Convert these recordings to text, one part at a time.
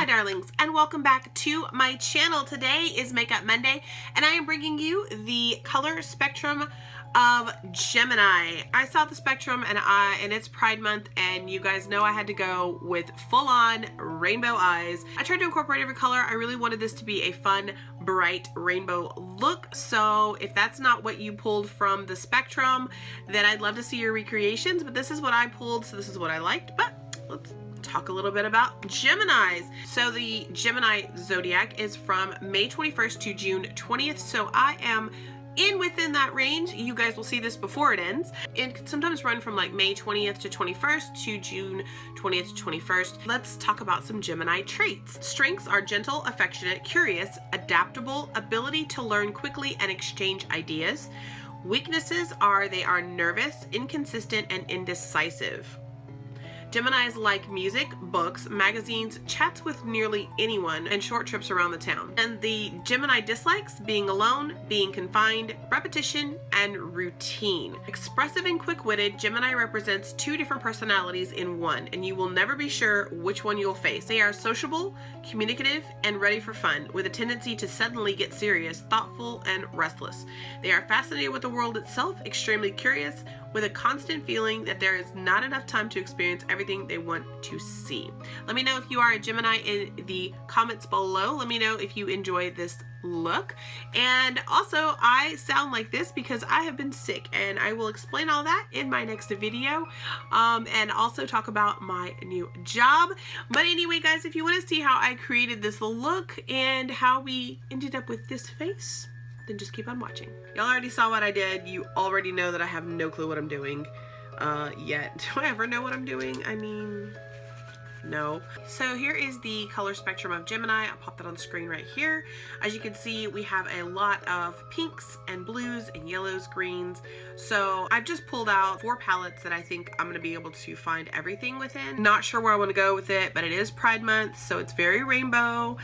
my darlings, and welcome back to my channel. Today is Makeup Monday, and I am bringing you the color spectrum of Gemini. I saw the spectrum and it's Pride Month, and you guys know I had to go with full-on rainbow eyes. I tried to incorporate every color. I really wanted this to be a fun, bright rainbow look. So if that's not what you pulled from the spectrum, then I'd love to see your recreations, but this is what I pulled, so this is what I liked. But let's talk a little bit about Geminis. So the Gemini Zodiac is from May 21st to June 20th. So I am within that range. You guys will see this before it ends. It could sometimes run from like May 20th to 21st to June 20th to 21st. Let's talk about some Gemini traits. Strengths are gentle, affectionate, curious, adaptable, ability to learn quickly and exchange ideas. Weaknesses are they are nervous, inconsistent, and indecisive. Geminis like music, books, magazines, chats with nearly anyone, and short trips around the town. And the Gemini dislikes being alone, being confined, repetition, and routine. Expressive and quick-witted, Gemini represents two different personalities in one, and you will never be sure which one you'll face. They are sociable, communicative, and ready for fun, with a tendency to suddenly get serious, thoughtful, and restless. They are fascinated with the world itself, extremely curious, with a constant feeling that there is not enough time to experience everything they want to see. Let me know if you are a Gemini in the comments below. Let me know if you enjoy this look. And also, I sound like this because I have been sick, and I will explain all that in my next video, and also talk about my new job. But anyway, guys, if you want to see how I created this look and how we ended up with this face, then just keep on watching. Y'all already saw what I did. You already know that I have no clue what I'm doing yet. Do I ever know what I'm doing? I mean, no. So here is the color spectrum of Gemini. I'll pop that on the screen right here. As you can see, we have a lot of pinks and blues and yellows, greens. So I've just pulled out 4 palettes that I think I'm going to be able to find everything within. Not sure where I want to go with it, but it is Pride Month, so it's very rainbow.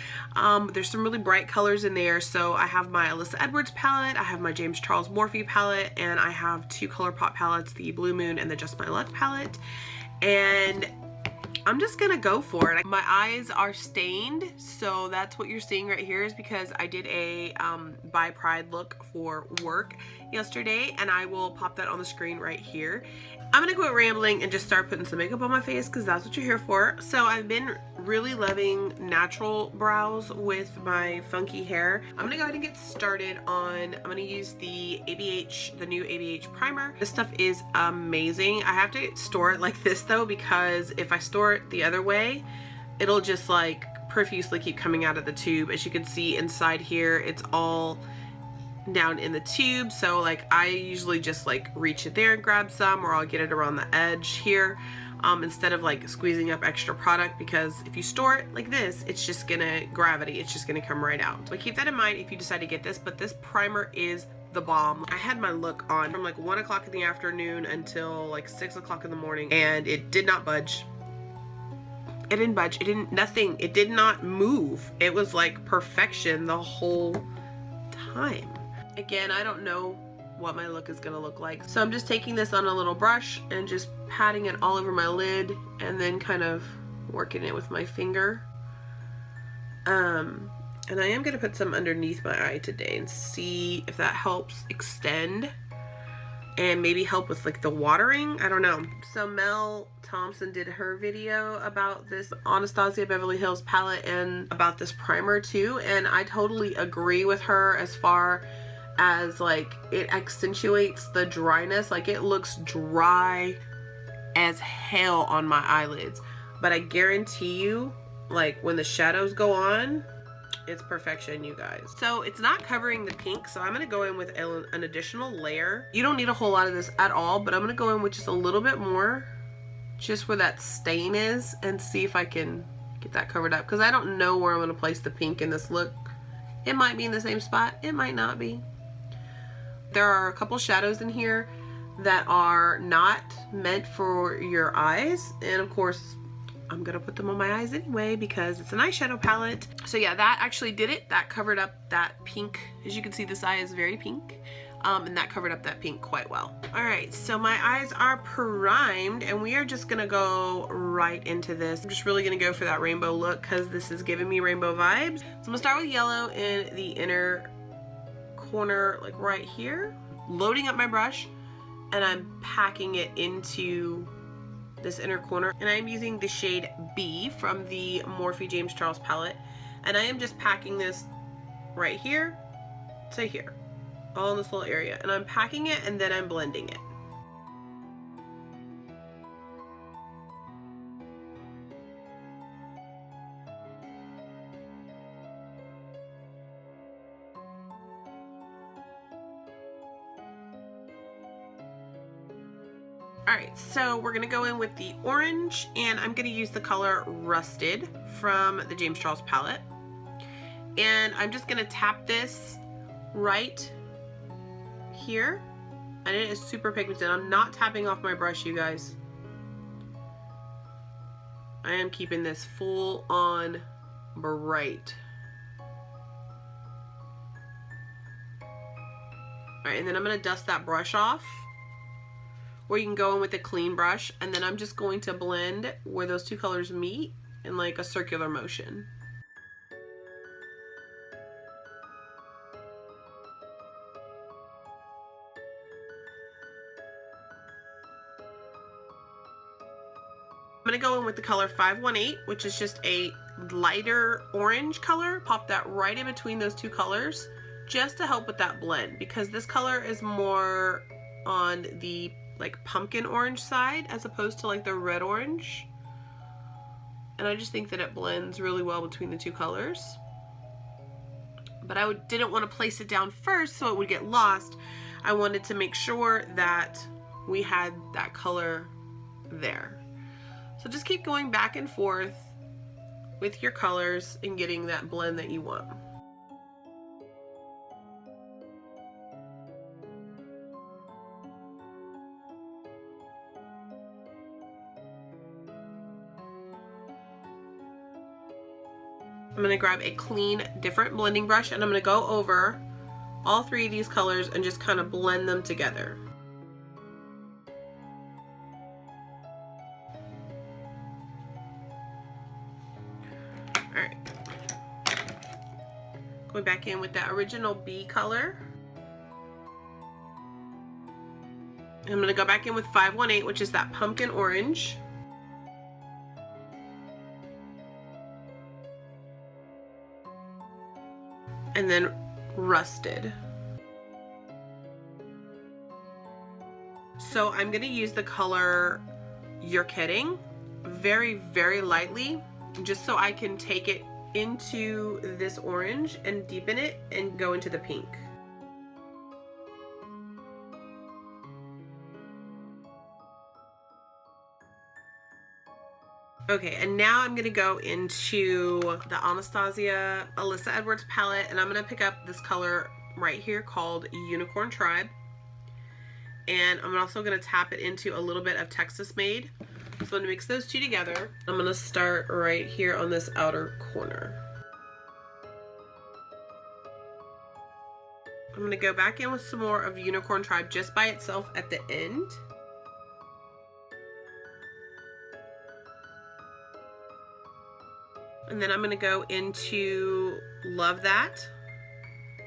There's some really bright colors in there. So I have my Alyssa Edwards palette, I have my James Charles Morphe palette, and I have 2 ColourPop palettes, the Blue Moon and the Just My Luck palette. And I'm just gonna go for it. My eyes are stained, so that's what you're seeing right here, is because I did a by Pride look for work yesterday, and I will pop that on the screen right here. I'm gonna quit rambling and just start putting some makeup on my face, because that's what you're here for. So I've been really loving natural brows with my funky hair. I'm gonna go ahead and get started on, I'm gonna use the ABH, the new ABH primer. This stuff is amazing. I have to store it like this though, because if I store it the other way, it'll just like profusely keep coming out of the tube. As you can see inside here, it's all down in the tube. So like I usually just like reach it there and grab some, or I'll get it around the edge here, instead of like squeezing up extra product, because if you store it like this, it's just gonna gravity, it's just gonna come right out. But keep that in mind if you decide to get this. But this primer is the bomb. I had my look on from like 1 o'clock in the afternoon until like 6 o'clock in the morning, and it did not budge. It didn't budge. It didn't, nothing. It did not move. It was like perfection the whole time. Again, I don't know what my look is gonna look like. So I'm just taking this on a little brush and just patting it all over my lid, and then kind of working it with my finger. And I am gonna put some underneath my eye today and see if that helps extend and maybe help with like the watering. I don't know. So Mel Thompson did her video about this Anastasia Beverly Hills palette and about this primer too, and I totally agree with her as far as like it accentuates the dryness. Like it looks dry as hell on my eyelids, but I guarantee you, like when the shadows go on, it's perfection, you guys. So it's not covering the pink, so I'm gonna go in with an additional layer. You don't need a whole lot of this at all, but I'm gonna go in with just a little bit more, just where that stain is, and see if I can get that covered up, because I don't know where I'm gonna place the pink in this look. It might be in the same spot, it might not be. There are a couple shadows in here that are not meant for your eyes, and of course I'm gonna put them on my eyes anyway because it's an eyeshadow palette. So yeah, that actually did it. That covered up that pink. As you can see, this eye is very pink. and that covered up that pink quite well. All right, so my eyes are primed, and we are just gonna go right into this. I'm just really gonna go for that rainbow look because this is giving me rainbow vibes. So I'm gonna start with yellow in the inner corner, like right here, loading up my brush, and I'm packing it into this inner corner. And I'm using the shade B from the Morphe James Charles palette, and I am just packing this right here to here, all in this little area, and I'm packing it and then I'm blending it. Alright, so we're going to go in with the orange, and I'm going to use the color Rusted from the James Charles palette. And I'm just going to tap this right here, and it is super pigmented. I'm not tapping off my brush, you guys. I am keeping this full on bright. Alright, and then I'm going to dust that brush off. Or you can go in with a clean brush, and then I'm just going to blend where those two colors meet in like a circular motion. I'm gonna go in with the color 518, which is just a lighter orange color. Pop that right in between those two colors just to help with that blend, because this color is more on the like pumpkin orange side as opposed to like the red orange, and I just think that it blends really well between the two colors. But I didn't want to place it down first so it would get lost. I wanted to make sure that we had that color there. So just keep going back and forth with your colors and getting that blend that you want. I'm going to grab a clean, different blending brush, and I'm going to go over all three of these colors and just kind of blend them together. Alright. Going back in with that original B color. I'm going to go back in with 518, which is that pumpkin orange. And then Rusted. So I'm going to use the color You're Kidding very, very lightly, just so I can take it into this orange and deepen it and go into the pink. Okay, and now I'm gonna go into the Anastasia Alyssa Edwards palette, and I'm gonna pick up this color right here called Unicorn Tribe. And I'm also gonna tap it into a little bit of Texas Made. So I'm gonna mix those two together. I'm gonna start right here on this outer corner. I'm gonna go back in with some more of Unicorn Tribe just by itself at the end. And then I'm going to go into Love That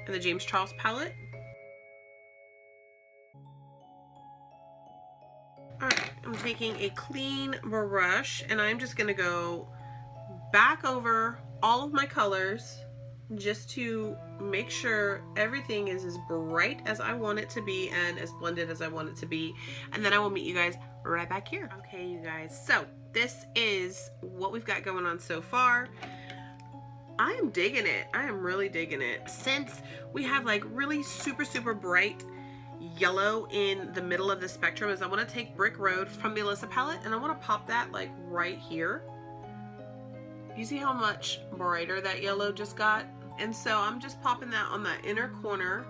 in the James Charles palette. Alright, I'm taking a clean brush, and I'm just going to go back over all of my colors just to make sure everything is as bright as I want it to be and as blended as I want it to be. And then I will meet you guys right back here. Okay, you guys, so this is what we've got going on so far. I am digging it. I am really digging it. Since we have like really super, super bright yellow in the middle of the spectrum, is I want to take Brick Road from the Alyssa palette, and I want to pop that like right here. You see how much brighter that yellow just got? And so I'm just popping that on that inner corner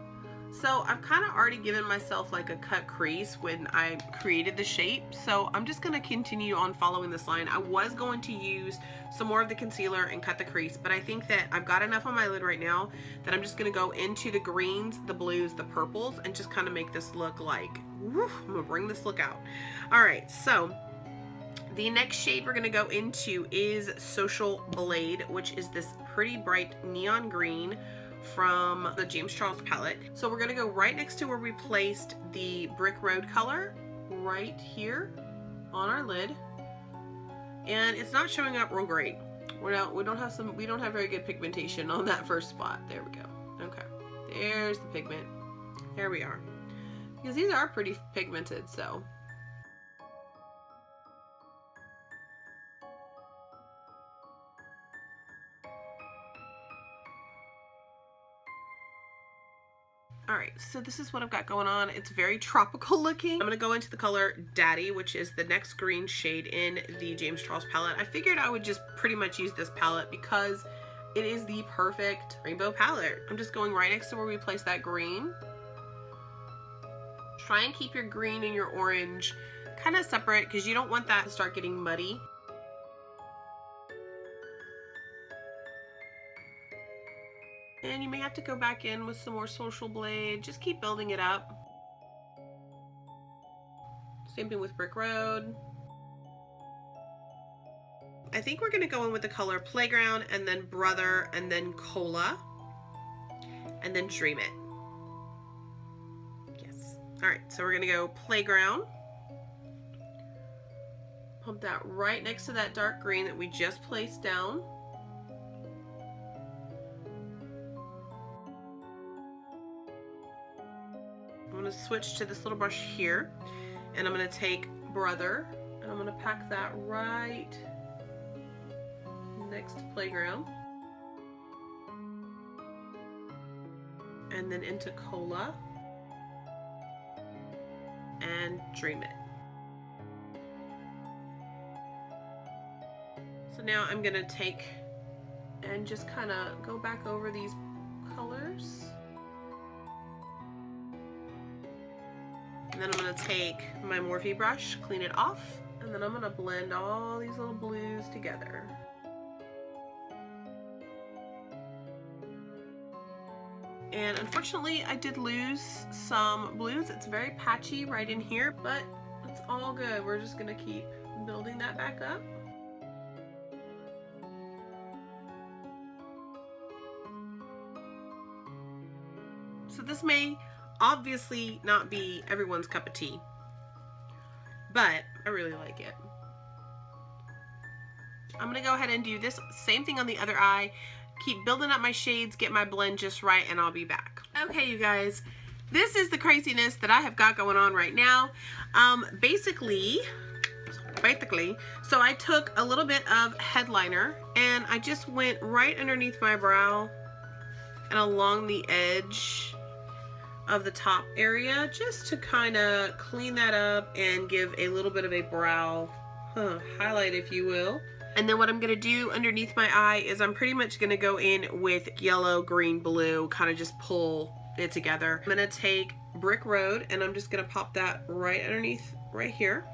So I've kind of already given myself like a cut crease when I created the shape. So I'm just going to continue on following this line. I was going to use some more of the concealer and cut the crease, but I think that I've got enough on my lid right now that I'm just going to go into the greens, the blues, the purples, and just kind of make this look like, whew, I'm going to bring this look out. All right, so the next shade we're going to go into is Social Blade, which is this pretty bright neon green from the James Charles palette. So we're going to go right next to where we placed the Brick Road color, right here on our lid. And it's not showing up real great. We don't have very good pigmentation on that first spot. There we go. Okay. There's the pigment. There we are. Because these are pretty pigmented, so. All right, so this is what I've got going on. It's very tropical looking. I'm gonna go into the color Daddy, which is the next green shade in the James Charles palette. I figured I would just pretty much use this palette because it is the perfect rainbow palette. I'm just going right next to where we placed that green. Try and keep your green and your orange kind of separate because you don't want that to start getting muddy. And you may have to go back in with some more Social Blade. Just keep building it up. Same thing with Brick Road. I think we're going to go in with the color Playground, and then Brother, and then Cola, and then Dream It. Yes. All right, so we're going to go Playground. Pump that right next to that dark green that we just placed down. I'm going to switch to this little brush here, and I'm going to take Brother, and I'm going to pack that right next to Playground, and then into Cola, and Dream It. So now I'm going to take and just kind of go back over these colors. And then I'm going to take my Morphe brush, clean it off, and then I'm going to blend all these little blues together. And unfortunately, I did lose some blues. It's very patchy right in here, but it's all good. We're just going to keep building that back up. So this may obviously not be everyone's cup of tea, but I really like it. I'm gonna go ahead and do this same thing on the other eye, keep building up my shades, get my blend just right, and I'll be back. Okay, you guys, this is the craziness that I have got going on right now. Basically, so I took a little bit of headliner and I just went right underneath my brow and along the edge of the top area, just to kind of clean that up and give a little bit of a brow highlight, if you will. And then what I'm going to do underneath my eye is I'm pretty much going to go in with yellow, green, blue, kind of just pull it together. I'm going to take Brick Road and I'm just going to pop that right underneath right here.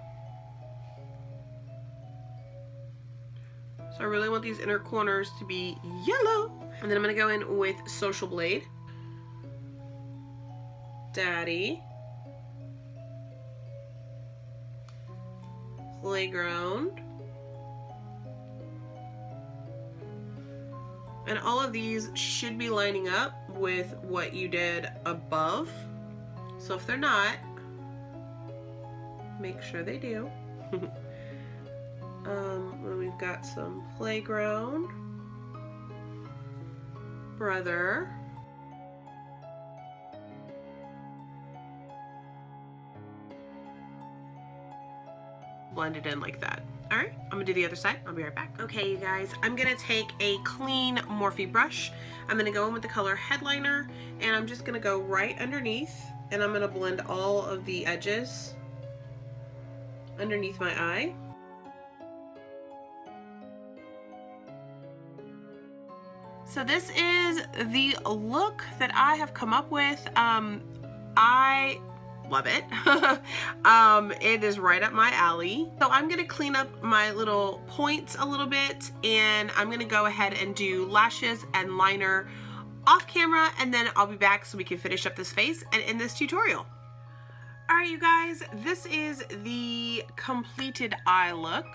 So I really want these inner corners to be yellow. And then I'm going to go in with Social Blade, Daddy, Playground, and all of these should be lining up with what you did above. So if they're not, make sure they do. We've got some Playground, Brother, blend it in like that. All right, I'm gonna do the other side. I'll be right back. Okay, you guys, I'm gonna take a clean Morphe brush. I'm gonna go in with the color Headliner, and I'm just gonna go right underneath, and I'm gonna blend all of the edges underneath my eye. So this is the look that I have come up with. I love it. It is right up my alley. So I'm gonna clean up my little points a little bit, and I'm gonna go ahead and do lashes and liner off camera, and then I'll be back so we can finish up this face and end this tutorial. All right, you guys, this is the completed eye look.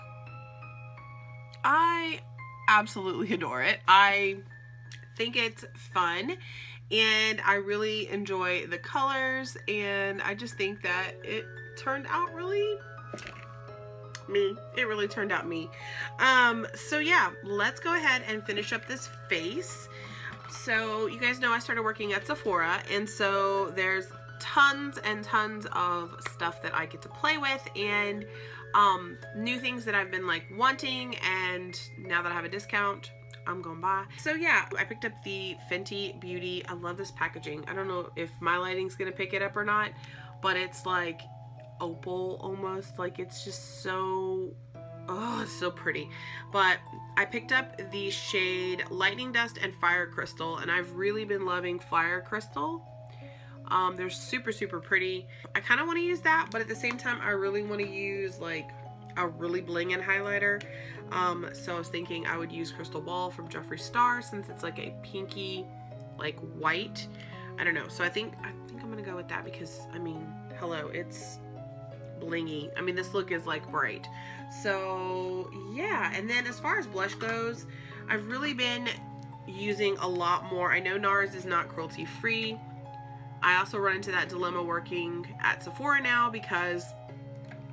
I absolutely adore it. I think it's fun, and I really enjoy the colors, and I just think that it turned out really me. It really turned out me. So yeah, let's go ahead and finish up this face. So you guys know I started working at Sephora, and so there's tons and tons of stuff that I get to play with, and new things that I've been like wanting, and now that I have a discount, I'm gonna buy. So yeah, I picked up the Fenty Beauty. I love this packaging. I don't know if my lighting's gonna pick it up or not, but it's like opal almost. Like it's just so, oh, it's so pretty. But I picked up the shade Lightning Dust and Fire Crystal, and I've really been loving Fire Crystal. They're super, super pretty. I kind of want to use that, but at the same time, I really want to use like a really bling-in highlighter. So I was thinking I would use Crystal Ball from Jeffree Star, since it's like a pinky, like white. I don't know. So I think I'm gonna go with that, because I mean, hello, it's blingy. I mean, this look is like bright. So yeah, and then as far as blush goes, I've really been using a lot more. I know NARS is not cruelty free. I also run into that dilemma working at Sephora now, because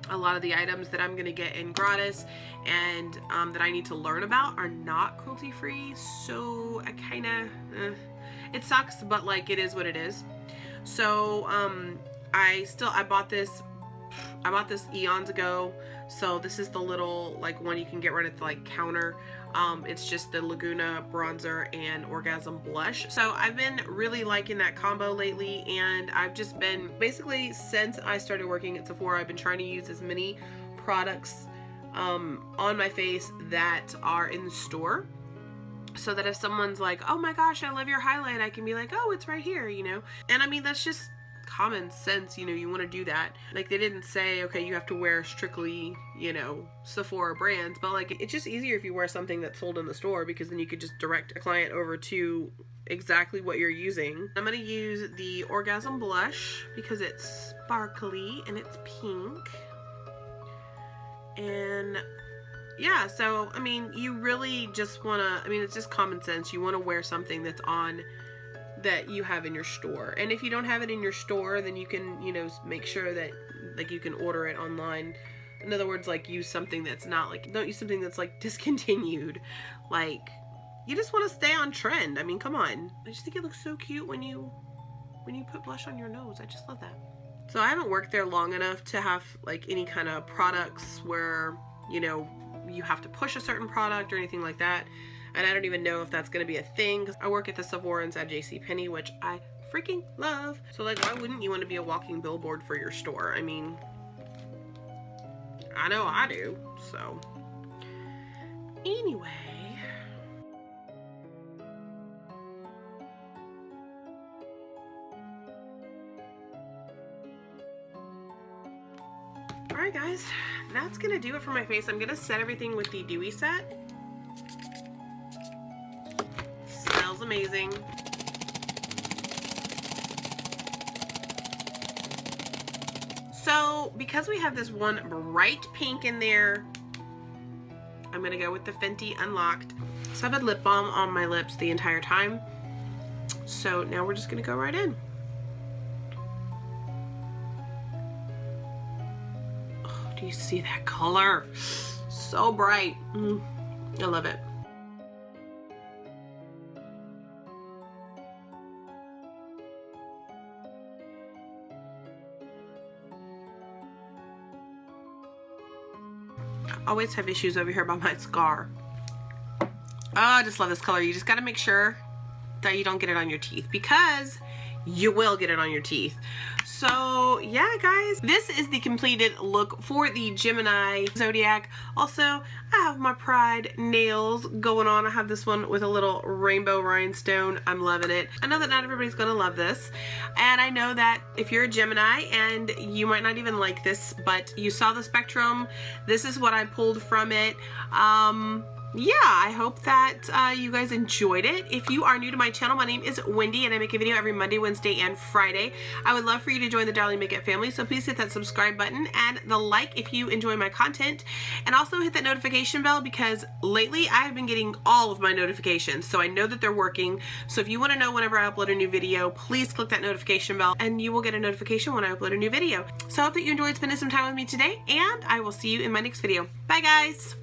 a lot of the items that I'm gonna get in gratis and that I need to learn about are not cruelty free. So I kind of, it sucks, but like it is what it is. So I bought this eons ago. So this is the little like one you can get right at the like counter. It's just the Laguna bronzer and Orgasm blush. So I've been really liking that combo lately, and I've just been, basically since I started working at Sephora, I've been trying to use as many products on my face that are in the store, so that if someone's like, oh my gosh, I love your highlight, I can be like, oh, it's right here, you know. And I mean, that's just common sense, you know. You want to do that. Like, they didn't say, okay, you have to wear strictly, you know, Sephora brands, but like, it's just easier if you wear something that's sold in the store, because then you could just direct a client over to exactly what you're using. I'm gonna use the Orgasm blush because it's sparkly and it's pink. And yeah, so I mean, you really just wanna, I mean, it's just common sense. You want to wear something that's on, that you have in your store. And if you don't have it in your store, then you can, you know, make sure that like you can order it online. In other words, like, use something that's not like, don't use something that's like discontinued. Like, you just want to stay on trend. I mean, come on. I just think it looks so cute when you put blush on your nose. I just love that. So I haven't worked there long enough to have like any kind of products where, you know, you have to push a certain product or anything like that. And I don't even know if that's going to be a thing, because I work at the Sephora inside JCPenney, which I freaking love. So like, why wouldn't you want to be a walking billboard for your store? I mean, I know I do. So anyway. Alright guys, that's going to do it for my face. I'm going to set everything with the Dewy Set. Smells amazing. So because we have this one bright pink in there, I'm gonna go with the Fenty Unlocked. So I've had lip balm on my lips the entire time, so now we're just gonna go right in. Oh, do you see that color? So bright. I love it. I always have issues over here by my scar. Oh, I just love this color. You just got to make sure that you don't get it on your teeth, because you will get it on your teeth. So yeah, guys, this is the completed look for the Gemini Zodiac. Also, I have my pride nails going on. I have this one with a little rainbow rhinestone. I'm loving it. I know that not everybody's gonna love this, and I know that if you're a Gemini and you might not even like this, but you saw the spectrum, this is what I pulled from it. Yeah, I hope that you guys enjoyed it. If you are new to my channel, my name is Wendy, and I make a video every Monday, Wednesday, and Friday. I would love for you to join the Darling Makeup family, so please hit that subscribe button and the like if you enjoy my content, and also hit that notification bell, because lately I have been getting all of my notifications, so I know that they're working. So if you want to know whenever I upload a new video, please click that notification bell, and you will get a notification when I upload a new video. So I hope that you enjoyed spending some time with me today, and I will see you in my next video. Bye, guys!